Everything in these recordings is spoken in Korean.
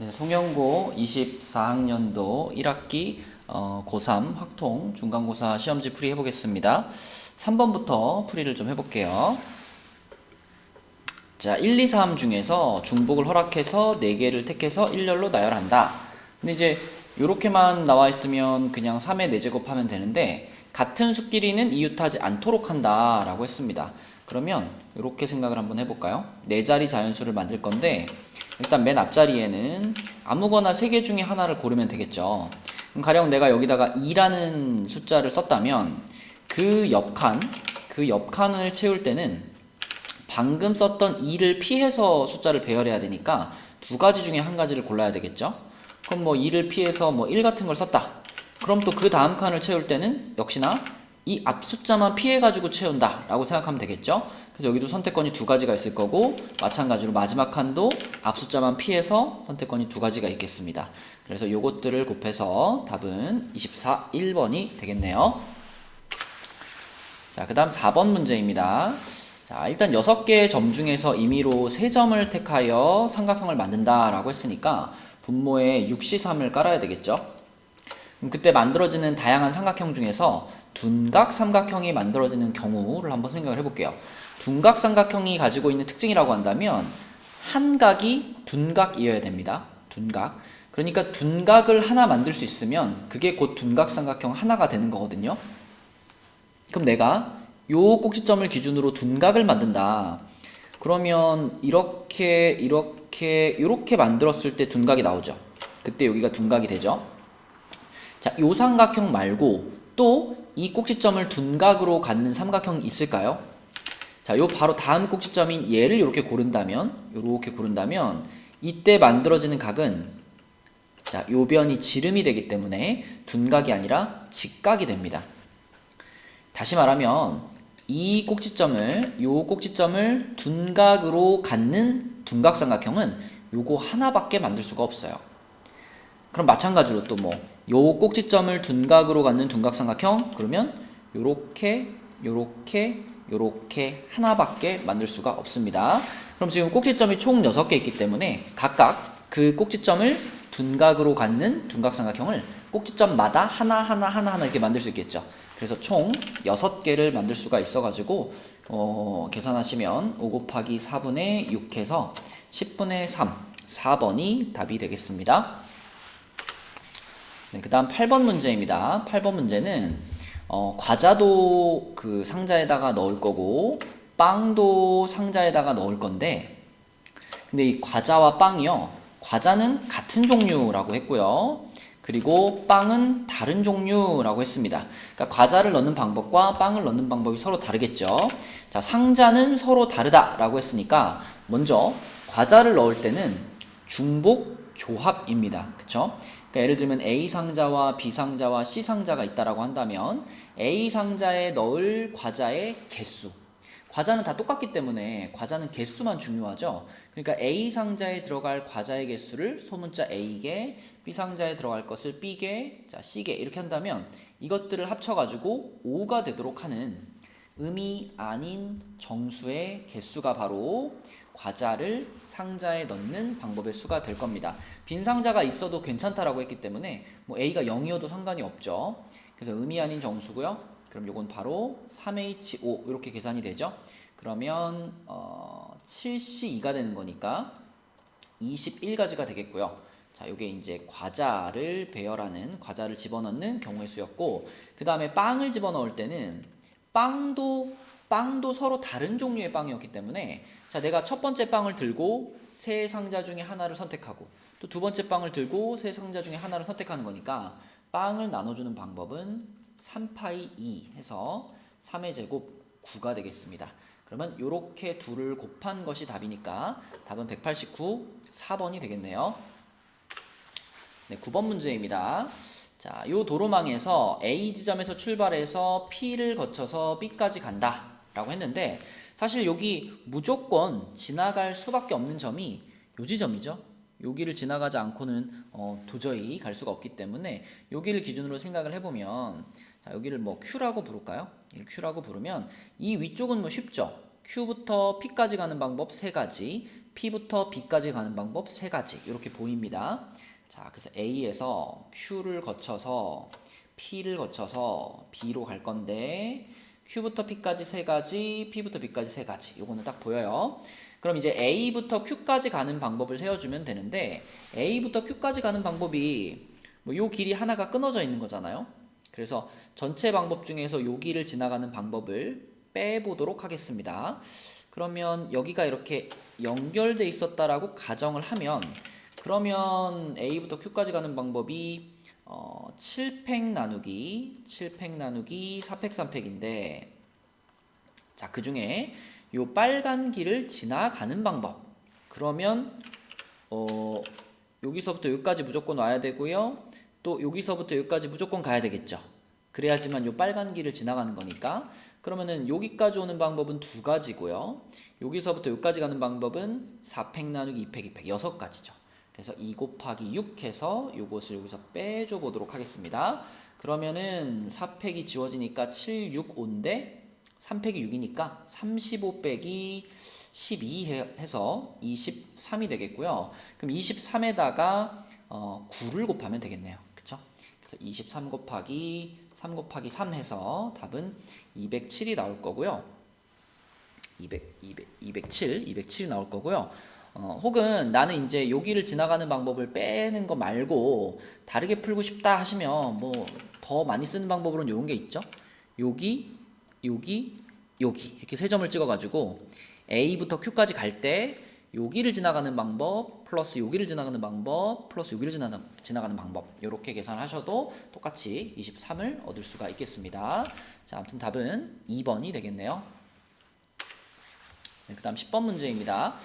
네, 송영고 24학년도 1학기 고3 확통 중간고사 시험지 풀이 해보겠습니다. 3번부터 풀이를 좀 해볼게요. 자, 1, 2, 3 중에서 중복을 허락해서 4개를 택해서 일렬로 나열한다. 근데 이제 이렇게만 나와 있으면 그냥 3의 4제곱 하면 되는데 같은 수끼리는 이웃하지 않도록 한다 라고 했습니다. 그러면 이렇게 생각을 한번 해볼까요? 4자리 자연수를 만들 건데 일단 맨 앞자리에는 아무거나 3개 중에 하나를 고르면 되겠죠. 그럼 가령 내가 여기다가 2라는 숫자를 썼다면 그 옆칸을 채울 때는 방금 썼던 2를 피해서 숫자를 배열해야 되니까 두 가지 중에 한 가지를 골라야 되겠죠. 그럼 뭐 2를 피해서 뭐 1 같은 걸 썼다. 그럼 또 그 다음 칸을 채울 때는 역시나 이 앞 숫자만 피해가지고 채운다 라고 생각하면 되겠죠. 그래서 여기도 선택권이 두 가지가 있을 거고 마찬가지로 마지막 칸도 앞 숫자만 피해서 선택권이 두 가지가 있겠습니다. 그래서 요것들을 곱해서 답은 24, 1번이 되겠네요. 자, 그 다음 4번 문제입니다. 자, 일단 6개의 점 중에서 임의로 3점을 택하여 삼각형을 만든다 라고 했으니까 분모에 6C3을 깔아야 되겠죠. 그럼 그때 만들어지는 다양한 삼각형 중에서 둔각 삼각형이 만들어지는 경우를 한번 생각을 해볼게요. 둔각 삼각형이 가지고 있는 특징이라고 한다면 한 각이 둔각이어야 됩니다. 둔각. 그러니까 둔각을 하나 만들 수 있으면 그게 곧 둔각 삼각형 하나가 되는 거거든요. 그럼 내가 요 꼭지점을 기준으로 둔각을 만든다. 그러면 이렇게 만들었을 때 둔각이 나오죠. 그때 여기가 둔각이 되죠. 자, 요 삼각형 말고 또 이 꼭지점을 둔각으로 갖는 삼각형이 있을까요? 자, 요 바로 다음 꼭지점인 얘를 이렇게 고른다면 이때 만들어지는 각은 자, 요 변이 지름이 되기 때문에 둔각이 아니라 직각이 됩니다. 다시 말하면 요 꼭지점을 둔각으로 갖는 둔각삼각형은 요거 하나밖에 만들 수가 없어요. 그럼 마찬가지로 또 뭐 요 꼭지점을 둔각으로 갖는 둔각삼각형 그러면 요렇게 하나밖에 만들 수가 없습니다. 그럼 지금 꼭지점이 총 6개 있기 때문에 각각 그 꼭지점을 둔각으로 갖는 둔각삼각형을 꼭지점마다 하나 이렇게 만들 수 있겠죠. 그래서 총 6개를 만들 수가 있어가지고 계산하시면 5 곱하기 4분의 6 해서 10분의 3 4번이 답이 되겠습니다. 네, 그 다음 8번 문제입니다. 8번 문제는 과자도 그 상자에다가 넣을 거고 빵도 상자에다가 넣을 건데 근데 이 과자와 빵이요. 과자는 같은 종류라고 했고요. 그리고 빵은 다른 종류라고 했습니다. 그러니까 과자를 넣는 방법과 빵을 넣는 방법이 서로 다르겠죠. 자, 상자는 서로 다르다라고 했으니까 먼저 과자를 넣을 때는 중복 조합입니다. 그쵸? 그러니까 예를 들면 A 상자와 B 상자와 C 상자가 있다라고 한다면 A 상자에 넣을 과자의 개수. 과자는 다 똑같기 때문에 과자는 개수만 중요하죠. 그러니까 A 상자에 들어갈 과자의 개수를 소문자 A개, B 상자에 들어갈 것을 B개, 자 C개 이렇게 한다면 이것들을 합쳐가지고 5가 되도록 하는 음이 아닌 정수의 개수가 바로 과자를 상자에 넣는 방법의 수가 될 겁니다. 빈 상자가 있어도 괜찮다라고 했기 때문에 뭐 A가 0이어도 상관이 없죠. 그래서 음이 아닌 정수고요. 그럼 요건 바로 3H5 이렇게 계산이 되죠. 그러면 7C2가 되는 거니까 21가지가 되겠고요. 자, 요게 이제 과자를 배열하는 과자를 집어넣는 경우의 수였고 그 다음에 빵을 집어넣을 때는 빵도 서로 다른 종류의 빵이었기 때문에 자, 내가 첫 번째 빵을 들고 세 상자 중에 하나를 선택하고 또 두 번째 빵을 들고 세 상자 중에 하나를 선택하는 거니까 빵을 나눠주는 방법은 3파이 2 해서 3의 제곱 9가 되겠습니다. 그러면 이렇게 둘을 곱한 것이 답이니까 답은 189, 4번이 되겠네요. 네, 9번 문제입니다. 자, 요 도로망에서 A 지점에서 출발해서 P를 거쳐서 B까지 간다 라고 했는데 사실 여기 무조건 지나갈 수밖에 없는 점이 요 지점이죠. 여기를 지나가지 않고는 도저히 갈 수가 없기 때문에 여기를 기준으로 생각을 해보면 자, 여기를 뭐 Q라고 부를까요? Q라고 부르면 이 위쪽은 뭐 쉽죠. Q부터 P까지 가는 방법 3가지, P부터 B까지 가는 방법 세 가지 이렇게 보입니다. 자, 그래서 A에서 Q를 거쳐서 P를 거쳐서 B로 갈 건데 Q부터 P까지 세 가지, P부터 B까지 세 가지. 요거는 딱 보여요. 그럼 이제 A부터 Q까지 가는 방법을 세워주면 되는데 A부터 Q까지 가는 방법이 뭐 요 길이 하나가 끊어져 있는 거잖아요. 그래서 전체 방법 중에서 요 길을 지나가는 방법을 빼보도록 하겠습니다. 그러면 여기가 이렇게 연결돼 있었다라고 가정을 하면 그러면 A부터 Q까지 가는 방법이 7팩 나누기 4팩 3팩인데 자, 그 중에 요 빨간 길을 지나가는 방법 그러면 여기서부터 여기까지 무조건 와야 되고요. 또 여기서부터 여기까지 무조건 가야 되겠죠. 그래야지만 요 빨간 길을 지나가는 거니까 그러면은 여기까지 오는 방법은 두 가지고요. 여기서부터 여기까지 가는 방법은 4팩 나누기 2팩 2팩 6가지죠. 그래서 2 곱하기 6 해서 요것을 여기서 빼줘 보도록 하겠습니다. 그러면은 4팩이 지워지니까 7, 6, 5인데 3팩이 6이니까 35 빼기 12 해서 23이 되겠고요. 그럼 23에다가 9를 곱하면 되겠네요. 그쵸? 그래서 23 곱하기 3 곱하기 3 해서 답은 207이 나올 거고요. 207 나올 거고요. 혹은 나는 이제 여기를 지나가는 방법을 빼는 거 말고 다르게 풀고 싶다 하시면 뭐 더 많이 쓰는 방법으로는 이런 게 있죠. 여기 이렇게 세 점을 찍어가지고 A부터 Q까지 갈 때 여기를 지나가는 방법 플러스 여기를 지나가는 방법 플러스 여기를 지나가는 방법 이렇게 계산하셔도 똑같이 23을 얻을 수가 있겠습니다. 자, 아무튼 답은 2번이 되겠네요. 네, 그 다음 10번 문제입니다.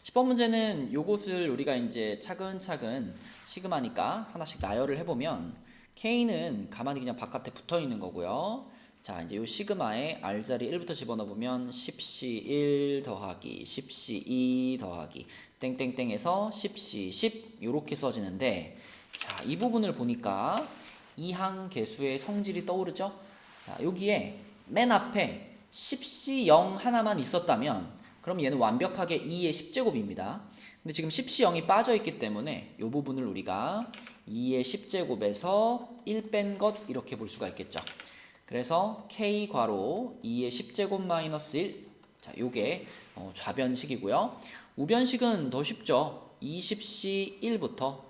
10번 문제는 요것을 우리가 이제 차근차근 시그마니까 하나씩 나열을 해보면 K는 가만히 그냥 바깥에 붙어 있는 거고요. 자, 이제 요 시그마에 R자리 1부터 집어넣으면 10C 1 더하기 10C 2 더하기 땡땡땡에서 10C 10 요렇게 써지는데 자, 이 부분을 보니까 이항 계수의 성질이 떠오르죠? 자, 여기에 맨 앞에 10C 0 하나만 있었다면 그럼 얘는 완벽하게 2의 10제곱입니다. 근데 지금 10C 0이 빠져 있기 때문에 이 부분을 우리가 2의 10제곱에서 1 뺀 것 이렇게 볼 수가 있겠죠. 그래서 K 괄호 2의 10제곱 마이너스 1 자, 요게 좌변식이고요. 우변식은 더 쉽죠. 20C 1부터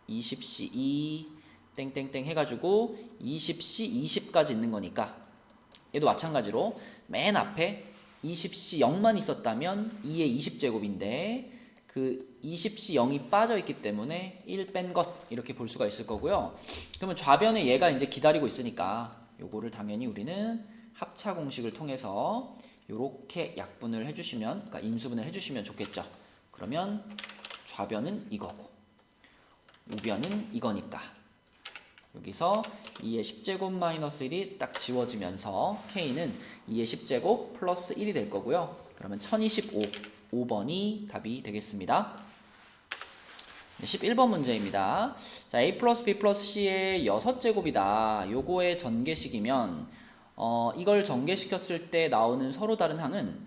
20C 2 땡땡땡 해가지고 20C 20까지 있는 거니까 얘도 마찬가지로 맨 앞에 20C 0만 있었다면 2의 20제곱인데 그 20C 0이 빠져 있기 때문에 1 뺀 것 이렇게 볼 수가 있을 거고요. 그러면 좌변에 얘가 이제 기다리고 있으니까 요거를 당연히 우리는 합차 공식을 통해서 요렇게 약분을 해주시면 그러니까 인수분해를 해주시면 좋겠죠. 그러면 좌변은 이거고 우변은 이거니까 여기서 2의 10제곱 마이너스 1이 딱 지워지면서 K는 2의 10제곱 플러스 1이 될 거고요. 그러면 1025번이 답이 되겠습니다. 11번 문제입니다. 자, A 플러스 B 플러스 C의 6제곱이다. 요거의 전개식이면 이걸 전개시켰을 때 나오는 서로 다른 항은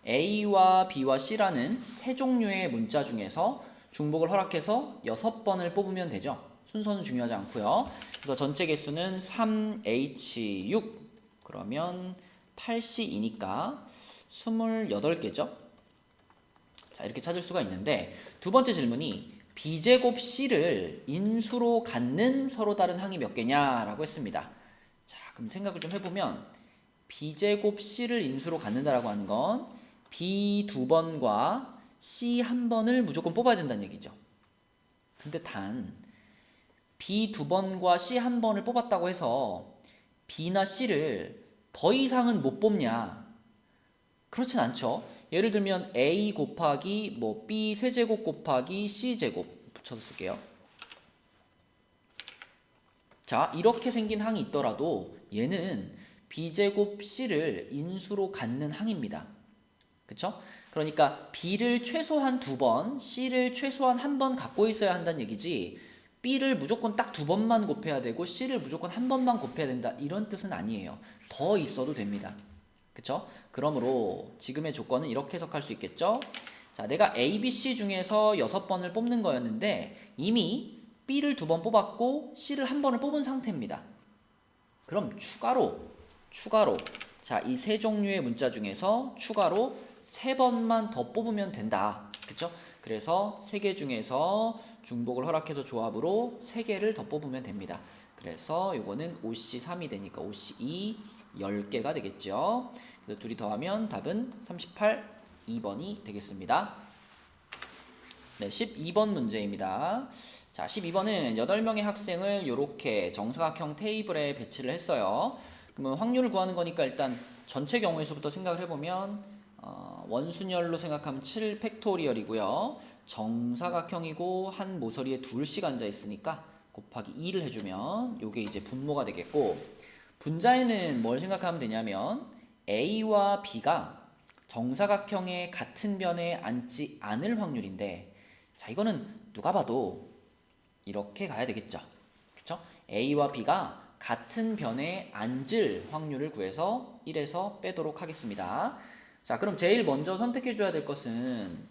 A와 B와 C라는 세 종류의 문자 중에서 중복을 허락해서 6번을 뽑으면 되죠. 순서는 중요하지 않고요. 그래서 전체 개수는 3H6 그러면 8C2니까 28개죠. 자, 이렇게 찾을 수가 있는데 두 번째 질문이 B제곱 C를 인수로 갖는 서로 다른 항이 몇 개냐라고 했습니다. 자, 그럼 생각을 좀 해보면 B제곱 C를 인수로 갖는다라고 하는 건 B 2번과 C 1번을 무조건 뽑아야 된다는 얘기죠. 근데 단 B 2번과 C 1번을 뽑았다고 해서 B나 C를 더 이상은 못 뽑냐? 그렇진 않죠. 예를 들면 A 곱하기 뭐 B 세제곱 곱하기 C 제곱 붙여서 쓸게요. 자, 이렇게 생긴 항이 있더라도 얘는 B제곱 C를 인수로 갖는 항입니다. 그쵸? 그러니까 B를 최소한 2번, C를 최소한 1번 갖고 있어야 한다는 얘기지 B를 무조건 딱 2번만 곱해야 되고 C를 무조건 1번만 곱해야 된다 이런 뜻은 아니에요. 더 있어도 됩니다. 그쵸? 그러므로 지금의 조건은 이렇게 해석할 수 있겠죠? 자, 내가 A, B, C 중에서 6번을 뽑는 거였는데 이미 B를 2번 뽑았고 C를 1번을 뽑은 상태입니다. 그럼 추가로 자, 이 세 종류의 문자 중에서 추가로 3번만 더 뽑으면 된다. 그쵸? 그래서 3개 중에서 중복을 허락해서 조합으로 3개를 더 뽑으면 됩니다. 그래서 이거는 OC3이 되니까 OC2 10개가 되겠죠. 그래서 둘이 더하면 답은 38, 2번이 되겠습니다. 네, 12번 문제입니다. 자, 12번은 8명의 학생을 이렇게 정사각형 테이블에 배치를 했어요. 그러면 확률을 구하는 거니까 일단 전체 경우에서부터 생각을 해보면 원순열로 생각하면 7 팩토리얼이고요. 정사각형이고 한 모서리에 둘씩 앉아 있으니까 곱하기 2를 해주면 이게 이제 분모가 되겠고, 분자에는 뭘 생각하면 되냐면 A와 B가 정사각형의 같은 변에 앉지 않을 확률인데, 자, 이거는 누가 봐도 이렇게 가야 되겠죠. 그쵸? A와 B가 같은 변에 앉을 확률을 구해서 1에서 빼도록 하겠습니다. 자, 그럼 제일 먼저 선택해 줘야 될 것은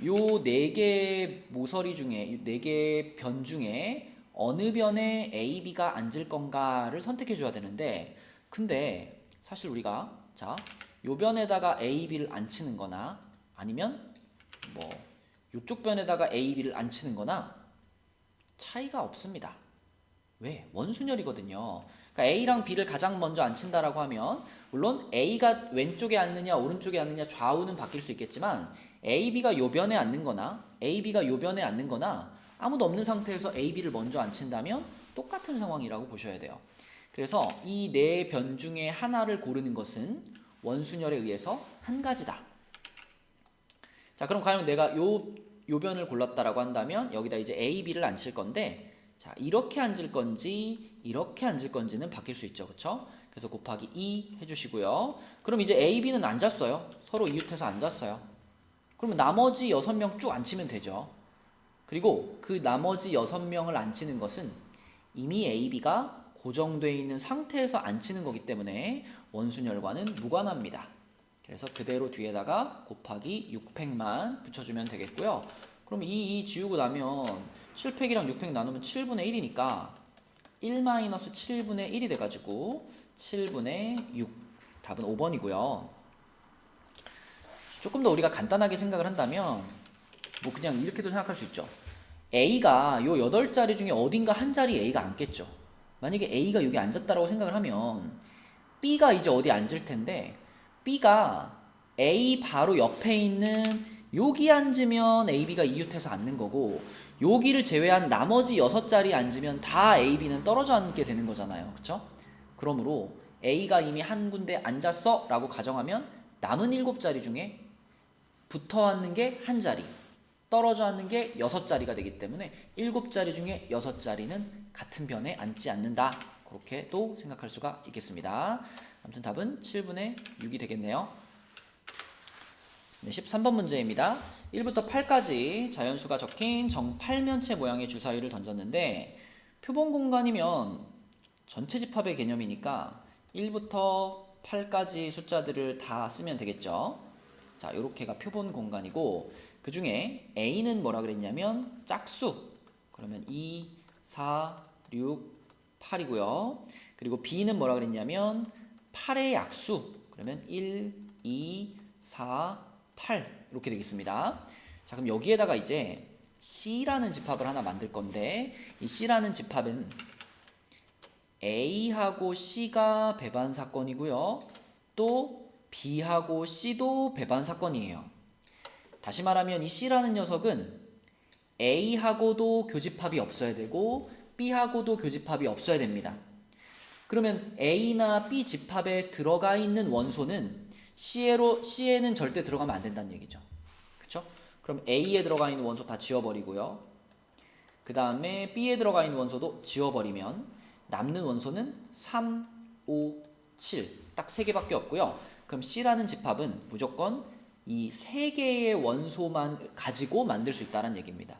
요 4개 모서리 중에, 4개 변 중에 어느 변에 A, B가 앉을 건가를 선택해 줘야 되는데, 근데 사실 우리가 자, 요 변에다가 A, B를 앉히는 거나 아니면 뭐 요쪽 변에다가 A, B를 앉히는 거나 차이가 없습니다. 왜? 원순열이거든요. 그러니까 A랑 B를 가장 먼저 앉힌다라고 하면 물론 A가 왼쪽에 앉느냐 오른쪽에 앉느냐 좌우는 바뀔 수 있겠지만 A, B가 요 변에 앉는 거나 A, B가 요 변에 앉는 거나 아무도 없는 상태에서 A, B를 먼저 앉힌다면 똑같은 상황이라고 보셔야 돼요. 그래서 이 4변 중에 하나를 고르는 것은 원순열에 의해서 한 가지다. 자, 그럼 과연 내가 요 변을 골랐다라고 한다면 여기다 이제 A, B를 앉힐 건데, 자, 이렇게 앉을 건지 이렇게 앉을 건지는 바뀔 수 있죠. 그쵸? 그래서 곱하기 2 해주시고요. 그럼 이제 A, B는 앉았어요. 서로 이웃해서 앉았어요. 그러면 나머지 6명 쭉 앉히면 되죠. 그리고 그 나머지 6명을 앉히는 것은 이미 A, B가 고정되어 있는 상태에서 앉히는 거기 때문에 원순열과는 무관합니다. 그래서 그대로 뒤에다가 곱하기 6팩만 붙여주면 되겠고요. 그럼 이 지우고 나면 7팩이랑 6팩 나누면 7분의 1이니까 1-7분의 1이 돼가지고 7분의 6, 답은 5번이고요. 조금 더 우리가 간단하게 생각을 한다면 뭐 그냥 이렇게도 생각할 수 있죠. A가 요 8자리 중에 어딘가 한 자리 A가 앉겠죠. 만약에 A가 여기 앉았다라고 생각을 하면 B가 이제 어디 앉을 텐데, B가 A 바로 옆에 있는 여기 앉으면 A, B가 이웃해서 앉는 거고, 여기를 제외한 나머지 6자리에 앉으면 다 A, B는 떨어져 앉게 되는 거잖아요. 그쵸? 그러므로 A가 이미 한 군데 앉았어 라고 가정하면 남은 7자리 중에 붙어 앉는 게 한 자리, 떨어져 앉는 게 6자리가 되기 때문에 7자리 중에 6자리는 같은 변에 앉지 않는다. 그렇게도 생각할 수가 있겠습니다. 아무튼 답은 7분의 6이 되겠네요. 네, 13번 문제입니다. 1부터 8까지 자연수가 적힌 정팔면체 모양의 주사위를 던졌는데, 표본 공간이면 전체 집합의 개념이니까 1부터 8까지 숫자들을 다 쓰면 되겠죠. 자, 요렇게가 표본 공간이고, 그 중에 A는 뭐라 그랬냐면 짝수. 그러면 2, 4, 6, 8이고요. 그리고 B는 뭐라 그랬냐면 8의 약수. 그러면 1, 2, 4, 8 이렇게 되겠습니다. 자, 그럼 여기에다가 이제 C라는 집합을 하나 만들 건데, 이 C라는 집합은 A하고 C가 배반 사건이고요. 또 B하고 C도 배반 사건이에요. 다시 말하면 이 C라는 녀석은 A하고도 교집합이 없어야 되고 B하고도 교집합이 없어야 됩니다. 그러면 A나 B 집합에 들어가 있는 원소는 C에는 절대 들어가면 안 된다는 얘기죠. 그쵸? 그럼 A에 들어가 있는 원소 다 지워버리고요. 그 다음에 B에 들어가 있는 원소도 지워버리면 남는 원소는 3, 5, 7 딱 3개밖에 없고요. 그럼 C라는 집합은 무조건 이 3개의 원소만 가지고 만들 수 있다는 얘기입니다.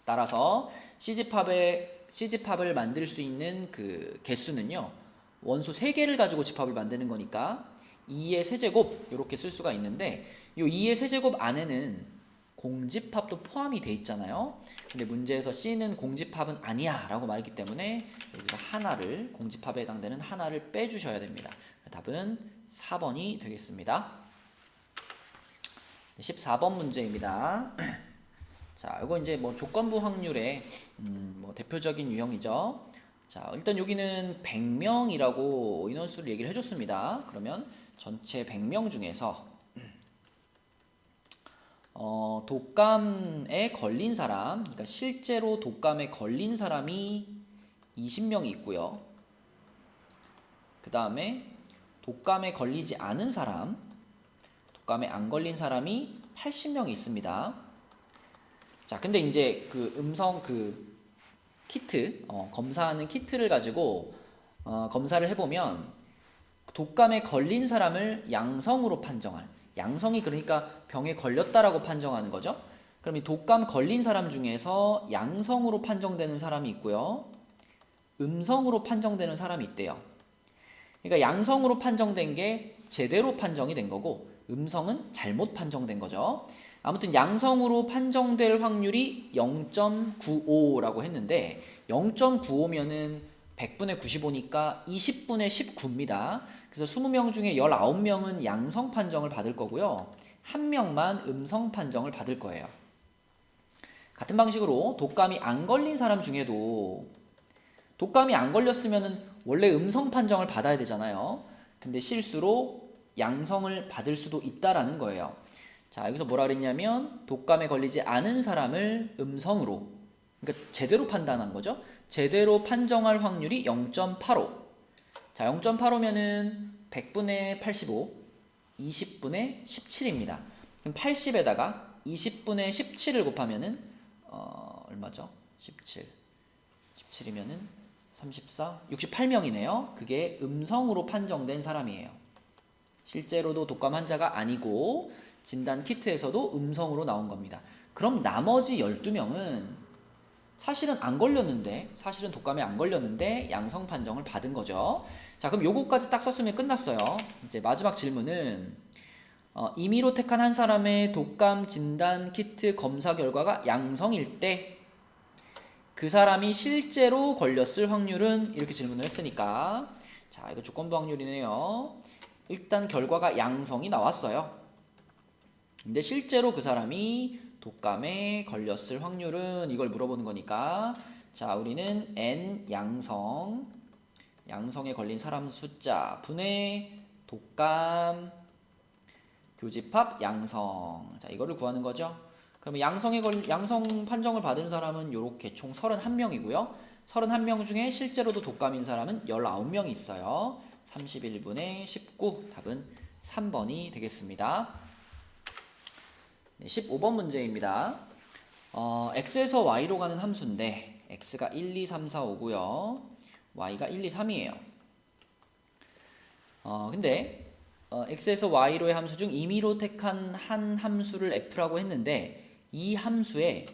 따라서 C집합을 만들 수 있는 그 개수는요, 원소 3개를 가지고 집합을 만드는 거니까 2의 세제곱 이렇게 쓸 수가 있는데, 요 2의 세제곱 안에는 공집합도 포함이 돼 있잖아요. 근데 문제에서 C는 공집합은 아니야 라고 말했기 때문에 여기서 하나를, 공집합에 해당되는 하나를 빼주셔야 됩니다. 답은 4번이 되겠습니다. 14번 문제입니다. 자, 이거 이제 뭐 조건부 확률의 뭐 대표적인 유형이죠. 자, 일단 여기는 100명이라고 인원수를 얘기를 해줬습니다. 그러면 전체 100명 중에서 독감에 걸린 사람, 그러니까 실제로 독감에 걸린 사람이 20명이 있고요. 그 다음에 독감에 걸리지 않은 사람, 독감에 안 걸린 사람이 80명이 있습니다. 자, 근데 이제 그 음성 키트, 검사하는 키트를 가지고 검사를 해보면 독감에 걸린 사람을 양성으로 판정할, 양성이 그러니까 병에 걸렸다라고 판정하는 거죠. 그럼 이 독감 걸린 사람 중에서 양성으로 판정되는 사람이 있고요. 음성으로 판정되는 사람이 있대요. 그러니까 양성으로 판정된 게 제대로 판정이 된 거고 음성은 잘못 판정된 거죠. 아무튼 양성으로 판정될 확률이 0.95라고 했는데 0.95면은 100분의 95니까 20분의 19입니다. 그래서 20명 중에 19명은 양성 판정을 받을 거고요. 1명만 음성 판정을 받을 거예요. 같은 방식으로 독감이 안 걸린 사람 중에도 독감이 안 걸렸으면 원래 음성 판정을 받아야 되잖아요. 근데 실수로 양성을 받을 수도 있다라는 거예요. 자, 여기서 뭐라 그랬냐면 독감에 걸리지 않은 사람을 음성으로, 그러니까 제대로 판단한 거죠. 제대로 판정할 확률이 0.85. 자, 0.85면은 100분의 85, 20분의 17입니다. 그럼 80에다가 20분의 17을 곱하면은 얼마죠? 17. 17이면은 34, 68명이네요. 그게 음성으로 판정된 사람이에요. 실제로도 독감 환자가 아니고 진단 키트에서도 음성으로 나온 겁니다. 그럼 나머지 12명은 사실은 안 걸렸는데, 사실은 독감에 안 걸렸는데 양성 판정을 받은 거죠. 자, 그럼 요거까지 딱 썼으면 끝났어요. 이제 마지막 질문은 임의로 택한 한 사람의 독감 진단 키트 검사 결과가 양성일 때 그 사람이 실제로 걸렸을 확률은, 이렇게 질문을 했으니까, 자, 이거 조건부 확률이네요. 일단 결과가 양성이 나왔어요. 근데 실제로 그 사람이 독감에 걸렸을 확률은, 이걸 물어보는 거니까, 자, 우리는 N 양성에 걸린 사람 숫자 분의 독감 교집합 양성. 자, 이거를 구하는 거죠. 그러면 양성 판정을 받은 사람은 이렇게 총 31명이고요. 31명 중에 실제로도 독감인 사람은 19명이 있어요. 31분의 19. 답은 3번이 되겠습니다. 네, 15번 문제입니다. x에서 y로 가는 함수인데 x가 1, 2, 3, 4, 5고요. y가 1, 2, 3이에요. 근데 x에서 y로의 함수 중 임의로 택한 한 함수를 f라고 했는데 이 함수의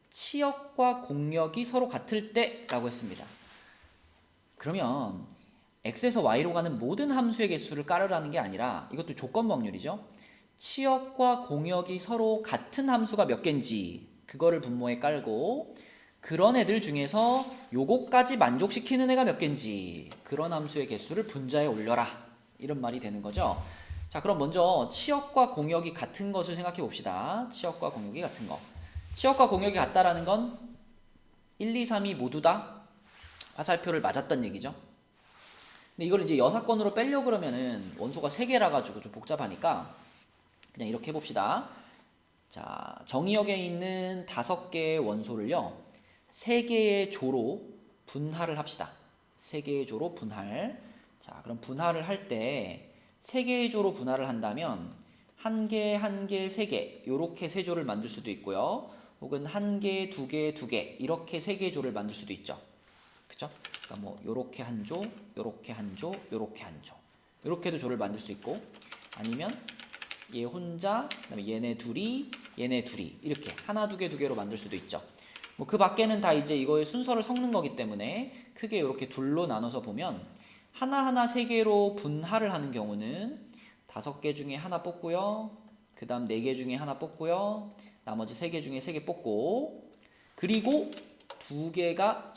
치역과 공역이 서로 같을 때 라고 했습니다. 그러면 x에서 y로 가는 모든 함수의 개수를 깔으라는 게 아니라, 이것도 조건부 확률이죠. 치역과 공역이 서로 같은 함수가 몇 개인지 그거를 분모에 깔고, 그런 애들 중에서 요거까지 만족시키는 애가 몇 개인지 그런 함수의 개수를 분자에 올려라, 이런 말이 되는 거죠. 자, 그럼 먼저 치역과 공역이 같은 것을 생각해 봅시다. 치역과 공역이 같은 거. 치역과 공역이 같다라는 건 1, 2, 3이 모두 다 화살표를 맞았던 얘기죠. 근데 이걸 이제 여사건으로 빼려고 그러면은 원소가 3개라 가지고 좀 복잡하니까 그냥 이렇게 해봅시다. 자, 정의역에 있는 5개의 원소를요 3개의 조로 분할을 합시다. 3개의 조로 분할. 자, 그럼 분할을 할 때 3개의 조로 분할을 한다면 1개, 1개, 3개 요렇게 3조를 만들 수도 있고요. 혹은 1개, 2개, 2개 이렇게 3개의 조를 만들 수도 있죠. 그쵸? 그러니까 뭐 요렇게 한 조, 요렇게 한 조, 요렇게 한 조 요렇게도 조를 만들 수 있고, 아니면 얘 혼자, 그다음에 얘네 둘이 이렇게 하나, 2개, 2개로 만들 수도 있죠. 뭐 그 밖에는 다 이제 이거의 순서를 섞는 거기 때문에 크게 이렇게 둘로 나눠서 보면 하나하나 3개로 분할을 하는 경우는 5개 중에 하나 뽑고요. 그 다음 4개 중에 하나 뽑고요. 나머지 3개 중에 3개 뽑고, 그리고 2개가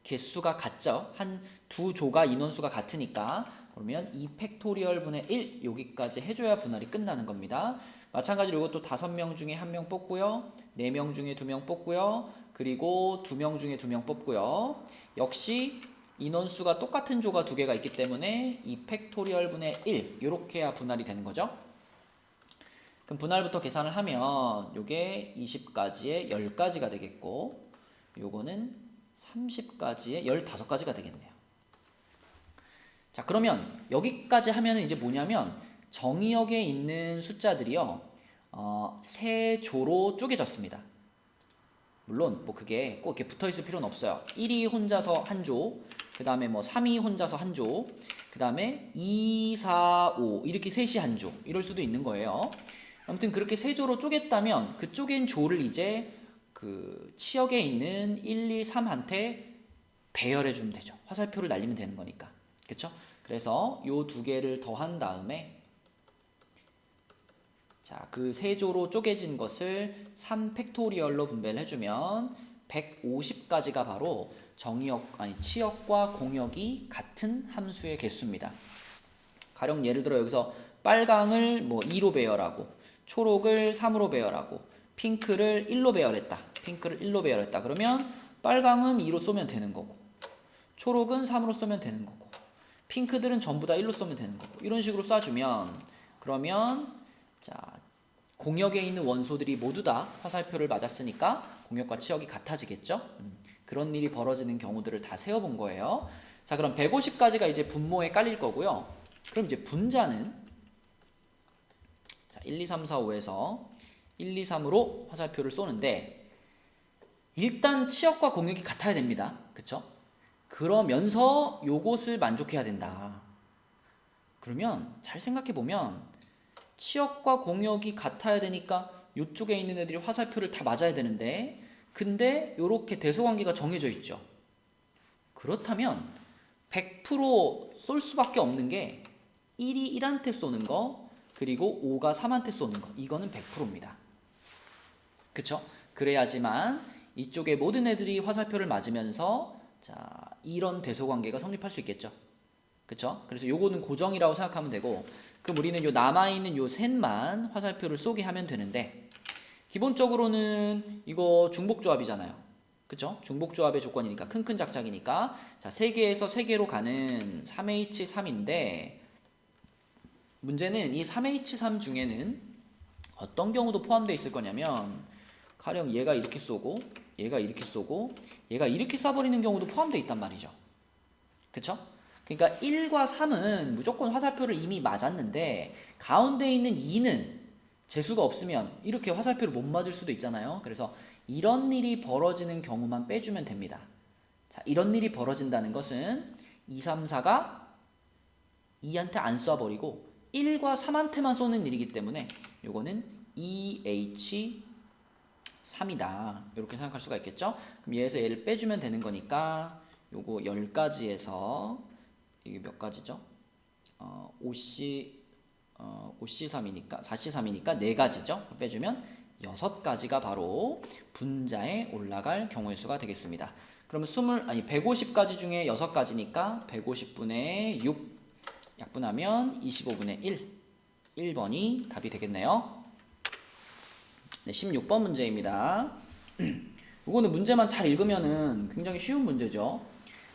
개수가 같죠. 한 두 조가 인원수가 같으니까, 그러면 2 팩토리얼 분의 1 여기까지 해줘야 분할이 끝나는 겁니다. 마찬가지로 이것도 5명 중에 1명 뽑고요. 4명 중에 2명 뽑고요. 그리고 2명 중에 2명 뽑고요. 역시 인원수가 똑같은 조가 2개가 있기 때문에 2 팩토리얼 분의 1 이렇게 해야 분할이 되는 거죠. 그럼 분할부터 계산을 하면 요게 20가지에 10가지가 되겠고, 요거는 30가지에 15가지가 되겠네요. 자, 그러면 여기까지 하면은 이제 뭐냐면 정의역에 있는 숫자들이요, 세 조로 쪼개졌습니다. 물론 뭐 그게 꼭 이렇게 붙어 있을 필요는 없어요. 1이 혼자서 한 조, 그 다음에 뭐 3이 혼자서 한 조, 그 다음에 2, 4, 5 이렇게 셋이 한 조, 이럴 수도 있는 거예요. 아무튼 그렇게 세 조로 쪼갰다면 그 쪼갠 조를 이제 그 치역에 있는 1, 2, 3한테 배열해 주면 되죠. 화살표를 날리면 되는 거니까. 그쵸? 그래서 요 2개를 더한 다음에, 자, 그 세 조로 쪼개진 것을 3 팩토리얼로 분배를 해주면 150가지가 바로 치역과 공역이 같은 함수의 개수입니다. 가령 예를 들어 여기서 빨강을 뭐 2로 배열하고, 초록을 3으로 배열하고, 핑크를 1로 배열했다. 그러면 빨강은 2로 쏘면 되는 거고, 초록은 3으로 쏘면 되는 거고, 핑크들은 전부 다 1로 쏘면 되는 거고, 이런 식으로 쏴주면, 그러면 자, 공역에 있는 원소들이 모두 다 화살표를 맞았으니까 공역과 치역이 같아지겠죠? 그런 일이 벌어지는 경우들을 다 세어본 거예요. 자, 그럼 150가지가 이제 분모에 깔릴 거고요. 그럼 이제 분자는, 자, 1, 2, 3, 4, 5에서 1, 2, 3으로 화살표를 쏘는데, 일단 치역과 공역이 같아야 됩니다. 그쵸? 그러면서 요것을 만족해야 된다. 그러면 잘 생각해 보면 치역과 공역이 같아야 되니까 이쪽에 있는 애들이 화살표를 다 맞아야 되는데, 근데 요렇게 대소관계가 정해져 있죠. 그렇다면 100% 쏠 수밖에 없는 게 1이 1한테 쏘는 거, 그리고 5가 3한테 쏘는 거, 이거는 100%입니다. 그쵸? 그래야지만 이쪽에 모든 애들이 화살표를 맞으면서, 자, 이런 대소관계가 성립할 수 있겠죠. 그쵸? 그래서 요거는 고정이라고 생각하면 되고, 그럼 우리는 요 남아있는 요 셋만 화살표를 쏘게 하면 되는데, 기본적으로는 이거 중복조합이잖아요. 그쵸? 중복조합의 조건이니까, 큰 작작이니까, 자, 3개에서 3개로 가는 3H3인데, 문제는 이 3H3 중에는 어떤 경우도 포함되어 있을 거냐면, 가령 얘가 이렇게 쏘고, 얘가 이렇게 쏘고, 얘가 이렇게 쏴버리는 경우도 포함되어 있단 말이죠. 그쵸? 그러니까 1과 3은 무조건 화살표를 이미 맞았는데, 가운데 있는 2는 재수가 없으면 이렇게 화살표를 못 맞을 수도 있잖아요. 그래서 이런 일이 벌어지는 경우만 빼주면 됩니다. 자, 이런 일이 벌어진다는 것은 2, 3, 4가 2한테 안 쏴버리고 1과 3한테만 쏘는 일이기 때문에 요거는 2H3이다. 이렇게 생각할 수가 있겠죠? 그럼 얘에서 얘를 빼주면 되는 거니까 요거 10가지에서 이게 몇 가지죠? 5C3이니까 4C3이니까 4가지죠. 빼주면 6가지가 바로 분자에 올라갈 경우의 수가 되겠습니다. 그러면 150가지 중에 6가지니까 150분의 6 약분하면 25분의 1 1번이 답이 되겠네요. 네, 16번 문제입니다. 이거는 문제만 잘 읽으면은 굉장히 쉬운 문제죠.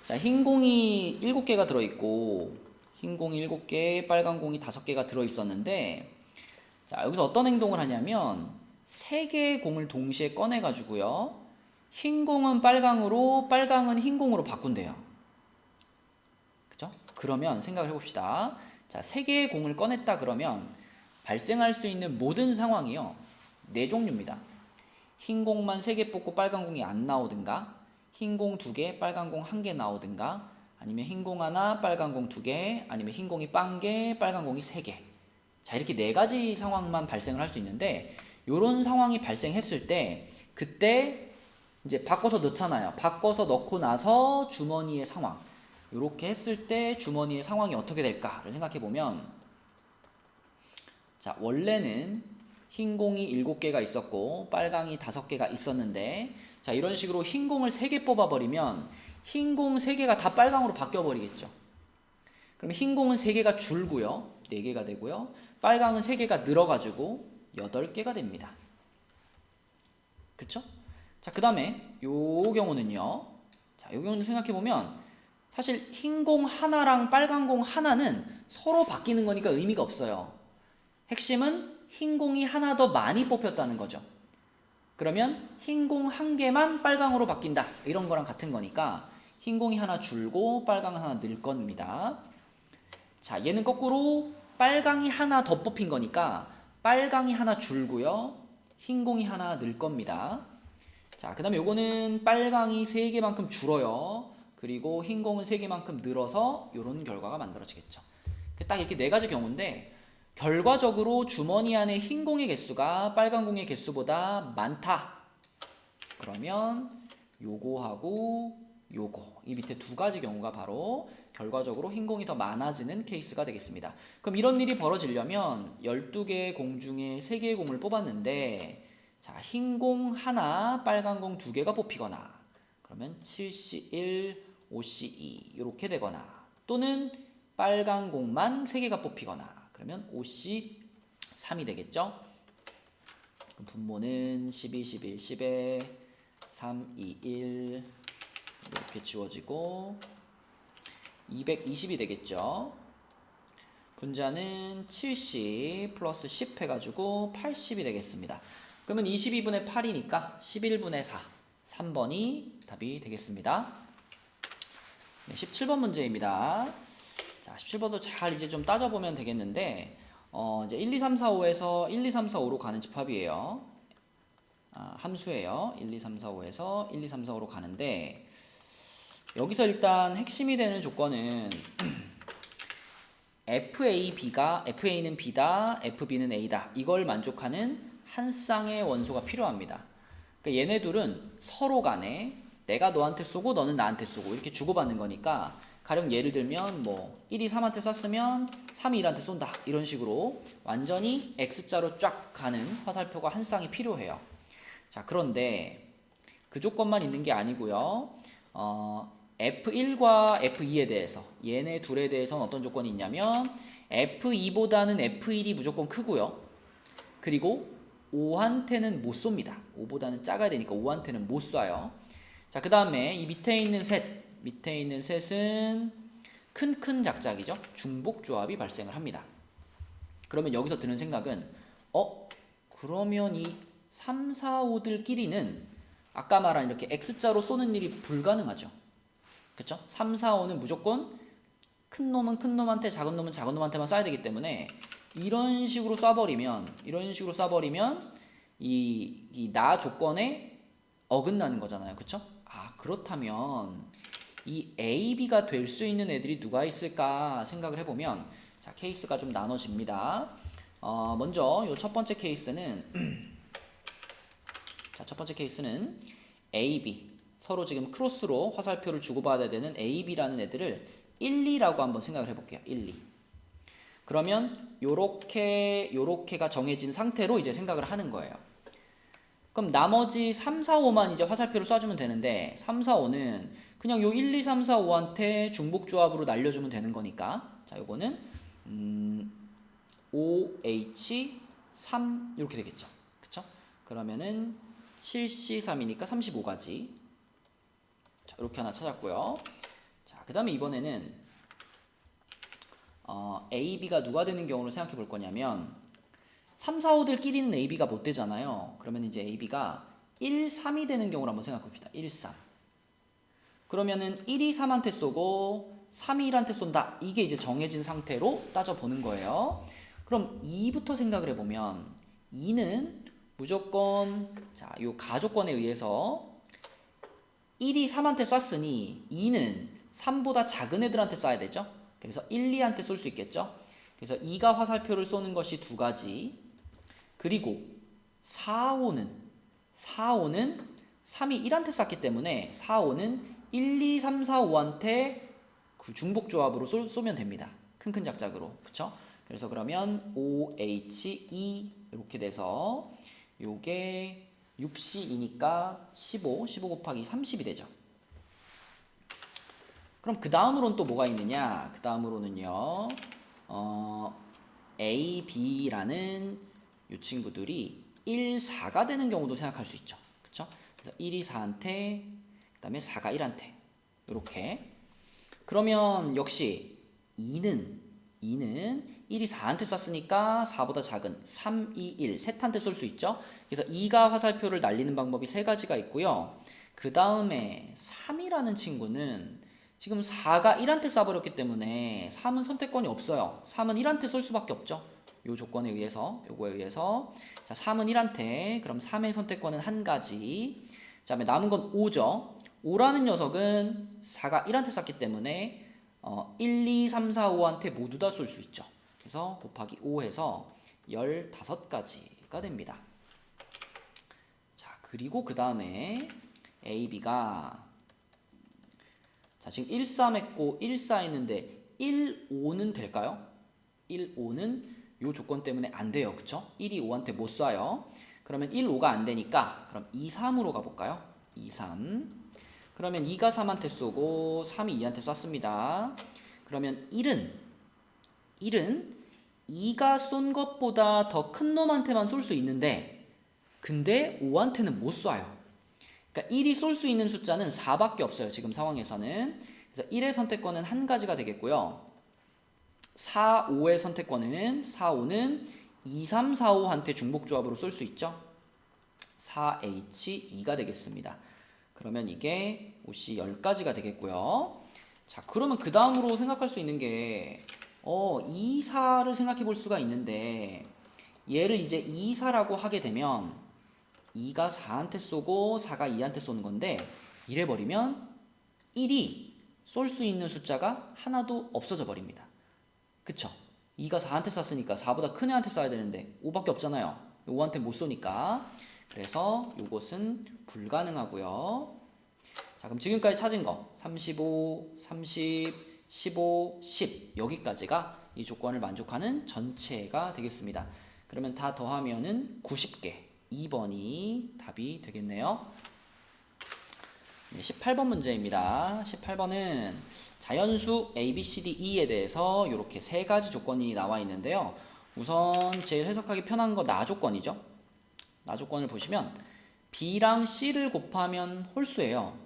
자, 흰 공이 7개가 들어있고, 흰 공이 7개, 빨간 공이 5개가 들어있었는데, 자, 여기서 어떤 행동을 하냐면, 3개의 공을 동시에 꺼내가지고요, 흰 공은 빨강으로, 빨강은 흰 공으로 바꾼대요. 그죠? 그러면 생각을 해봅시다. 자, 3개의 공을 꺼냈다 그러면, 발생할 수 있는 모든 상황이요, 4종류입니다. 흰 공만 3개 뽑고 빨간 공이 안 나오든가, 흰 공 2개, 빨간 공 1개 나오든가, 아니면 흰 공 하나, 빨간 공 2개, 아니면 흰 공이 0개, 빨간 공이 3개. 자, 이렇게 4가지 상황만 발생을 할 수 있는데, 요런 상황이 발생했을 때, 그때 이제 바꿔서 넣잖아요. 바꿔서 넣고 나서 주머니의 상황. 요렇게 했을 때 주머니의 상황이 어떻게 될까를 생각해 보면, 자, 원래는 흰 공이 7개가 있었고 빨강이 5개가 있었는데, 자, 이런 식으로 흰 공을 3개 뽑아버리면 흰 공 3개가 다 빨강으로 바뀌어버리겠죠. 그럼 흰 공은 3개가 줄고요. 4개가 되고요. 빨강은 3개가 늘어가지고 8개가 됩니다. 그쵸? 자, 그 다음에 요 경우는요. 자, 요 경우는 생각해보면 사실 흰 공 하나랑 빨간 공 하나는 서로 바뀌는 거니까 의미가 없어요. 핵심은 흰 공이 하나 더 많이 뽑혔다는 거죠. 그러면 흰 공 1개만 빨강으로 바뀐다. 이런 거랑 같은 거니까 흰 공이 하나 줄고 빨강 하나 늘 겁니다. 자, 얘는 거꾸로 빨강이 하나 더 뽑힌 거니까 빨강이 하나 줄고요. 흰 공이 하나 늘 겁니다. 자, 그 다음에 요거는 빨강이 3개만큼 줄어요. 그리고 흰 공은 3개만큼 늘어서 이런 결과가 만들어지겠죠. 딱 이렇게 4가지 경우인데, 결과적으로 주머니 안에 흰 공의 개수가 빨간 공의 개수보다 많다. 그러면 요거하고 요거, 이 밑에 2가지 경우가 바로 결과적으로 흰 공이 더 많아지는 케이스가 되겠습니다. 그럼 이런 일이 벌어지려면 12개의 공 중에 3개의 공을 뽑았는데, 자, 흰 공 하나, 빨간 공 2개가 뽑히거나, 그러면 7C1, 5C2 이렇게 되거나, 또는 빨간 공만 3개가 뽑히거나, 그러면 5C3이 되겠죠. 그럼 분모는 12, 11, 10에 3, 2, 1 이렇게 지워지고 220이 되겠죠. 분자는 7C 플러스 10 해가지고 80이 되겠습니다. 그러면 22분의 8이니까 11분의 4, 3번이 답이 되겠습니다. 네, 17번 문제입니다. 자, 17번도 잘 이제 좀 따져보면 되겠는데, 이제 1, 2, 3, 4, 5에서 1, 2, 3, 4, 5로 가는 집합이에요. 함수예요. 1, 2, 3, 4, 5에서 1, 2, 3, 4, 5로 가는데, 여기서 일단 핵심이 되는 조건은 FA는 B다, FB는 A다. 이걸 만족하는 한 쌍의 원소가 필요합니다. 그러니까 얘네 둘은 서로 간에 내가 너한테 쏘고 너는 나한테 쏘고 이렇게 주고받는 거니까, 가령 예를 들면 뭐 1이 3한테 쐈으면 3이 1한테 쏜다, 이런 식으로 완전히 X자로 쫙 가는 화살표가 한 쌍이 필요해요. 자, 그런데 그 조건만 있는 게 아니고요. F1과 F2에 대해서, 얘네 둘에 대해서는 어떤 조건이 있냐면 F2보다는 F1이 무조건 크고요. 그리고 5한테는 못 쏩니다. 5보다는 작아야 되니까 5한테는 못 쏴요. 자, 그 다음에 이 밑에 있는 셋은 큰 작작이죠. 중복조합이 발생을 합니다. 그러면 여기서 드는 생각은 그러면 이 3, 4, 5들끼리는 아까 말한 이렇게 X자로 쏘는 일이 불가능하죠. 그쵸? 3, 4, 5는 무조건 큰 놈은 큰 놈한테, 작은 놈은 작은 놈한테만 쏴야 되기 때문에 이런 식으로 쏴버리면 이 나 조건에 어긋나는 거잖아요. 그쵸? 그렇다면 이 A, B가 될 수 있는 애들이 누가 있을까 생각을 해보면, 자, 케이스가 좀 나눠집니다. 먼저 요 첫 번째 케이스는 자, 첫 번째 케이스는 A, B 서로 지금 크로스로 화살표를 주고받아야 되는 A, B라는 애들을 1, 2라고 한번 생각을 해볼게요. 1, 2. 그러면 요렇게가 정해진 상태로 이제 생각을 하는 거예요. 그럼 나머지 3, 4, 5만 이제 화살표를 쏴주면 되는데, 3, 4, 5는 그냥 요 1, 2, 3, 4, 5한테 중복조합으로 날려주면 되는 거니까, 자, 요거는 OH3 이렇게 되겠죠. 그쵸? 그러면은 7C3이니까 35가지. 자, 이렇게 하나 찾았고요. 자, 그 다음에 이번에는 A, B가 누가 되는 경우를 생각해 볼 거냐면, 3, 4, 5들끼리는 A, B가 못 되잖아요. 그러면 이제 A, B가 1, 3이 되는 경우를 한번 생각해 봅시다. 1, 3. 그러면은 1이 3한테 쏘고 3이 1한테 쏜다. 이게 이제 정해진 상태로 따져보는 거예요. 그럼 2부터 생각을 해보면, 2는 무조건, 자, 요 가조건에 의해서 1이 3한테 쐈으니 2는 3보다 작은 애들한테 쏴야 되죠. 그래서 1, 2한테 쏠 수 있겠죠. 그래서 2가 화살표를 쏘는 것이 2가지. 그리고 4, 5는 3이 1한테 쐈기 때문에 4, 5는 1, 2, 3, 4, 5한테 그 중복조합으로 쏘면 됩니다. 큰 작작으로. 그쵸? 그래서 그러면 OHE 이렇게 돼서 요게 6C이니까 15 곱하기 30이 되죠. 그럼 그 다음으로는 또 뭐가 있느냐? 그 다음으로는요, A, B라는 이 친구들이 1, 4가 되는 경우도 생각할 수 있죠. 그쵸? 그래서 1이 4한테, 그 다음에 4가 1한테. 이렇게. 그러면 역시 2는 1이 4한테 쐈으니까 4보다 작은 3, 2, 1 셋한테 쏠 수 있죠. 그래서 2가 화살표를 날리는 방법이 세 가지가 있고요. 그 다음에 3이라는 친구는 지금 4가 1한테 쏴버렸기 때문에 3은 선택권이 없어요. 3은 1한테 쏠 수밖에 없죠. 요 조건에 의해서, 요거에 의해서. 자, 3은 1한테. 그럼 3의 선택권은 한 가지. 그 다음에 남은 건 5죠. 5라는 녀석은 4가 1한테 쐈기 때문에 1, 2, 3, 4, 5한테 모두 다 쏠 수 있죠. 그래서 곱하기 5 해서 15가지가 됩니다. 자, 그리고 그 다음에 A, B가 자, 지금 1, 3 했고 1, 4 했는데 1, 5는 될까요? 1, 5는 이 조건 때문에 안 돼요. 그쵸? 1이 5한테 못 쏴요. 그러면 1, 5가 안 되니까 그럼 2, 3으로 가볼까요? 2, 3. 그러면 2가 3한테 쏘고 3이 2한테 쐈습니다. 그러면 1은 2가 쏜 것보다 더 큰 놈한테만 쏠 수 있는데 근데 5한테는 못 쏴요. 그러니까 1이 쏠 수 있는 숫자는 4밖에 없어요. 지금 상황에서는. 그래서 1의 선택권은 한 가지가 되겠고요. 4, 5의 선택권은 4, 5는 2, 3, 4, 5한테 중복조합으로 쏠 수 있죠. 4H2가 되겠습니다. 그러면 이게 OC 10가지가 되겠고요. 자, 그러면 그 다음으로 생각할 수 있는 게 2, 4를 생각해 볼 수가 있는데 얘를 이제 2, 4라고 하게 되면 2가 4한테 쏘고 4가 2한테 쏘는 건데 이래버리면 1이 쏠 수 있는 숫자가 하나도 없어져 버립니다. 그쵸? 2가 4한테 쐈으니까 4보다 큰 애한테 쏴야 되는데 5밖에 없잖아요. 5한테 못 쏘니까. 그래서 이것은 불가능하고요. 자, 그럼 지금까지 찾은 거 35, 30, 15, 10 여기까지가 이 조건을 만족하는 전체가 되겠습니다. 그러면 다 더하면은 90개. 2번이 답이 되겠네요. 18번 문제입니다. 18번은 자연수 A, B, C, D, E에 대해서 이렇게 세 가지 조건이 나와 있는데요. 우선 제일 해석하기 편한 거 나 조건이죠. 나 조건을 보시면 B랑 C를 곱하면 홀수예요.